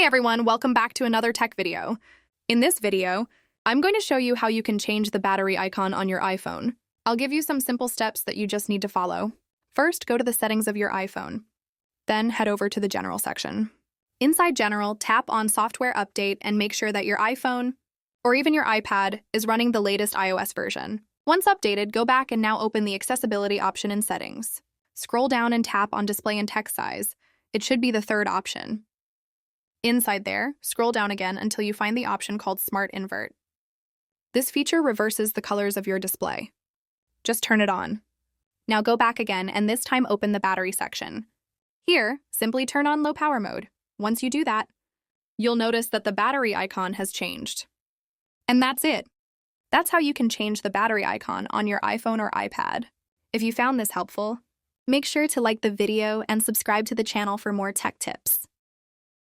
Hey everyone, welcome back to another tech video. In this video, I'm going to show you how you can change the battery icon on your iPhone. I'll give you some simple steps that you just need to follow. First, go to the settings of your iPhone. Then head over to the General section. Inside General, tap on Software Update and make sure that your iPhone, or even your iPad, is running the latest iOS version. Once updated, go back and now open the Accessibility option in Settings. Scroll down and tap on Display and Text Size. It should be the third option. Inside there, scroll down again until you find the option called Smart Invert. This feature reverses the colors of your display. Just turn it on. Now go back again and this time open the battery section. Here, simply turn on low power mode. Once you do that, you'll notice that the battery icon has changed. And that's it. That's how you can change the battery icon on your iPhone or iPad. If you found this helpful, make sure to like the video and subscribe to the channel for more tech tips.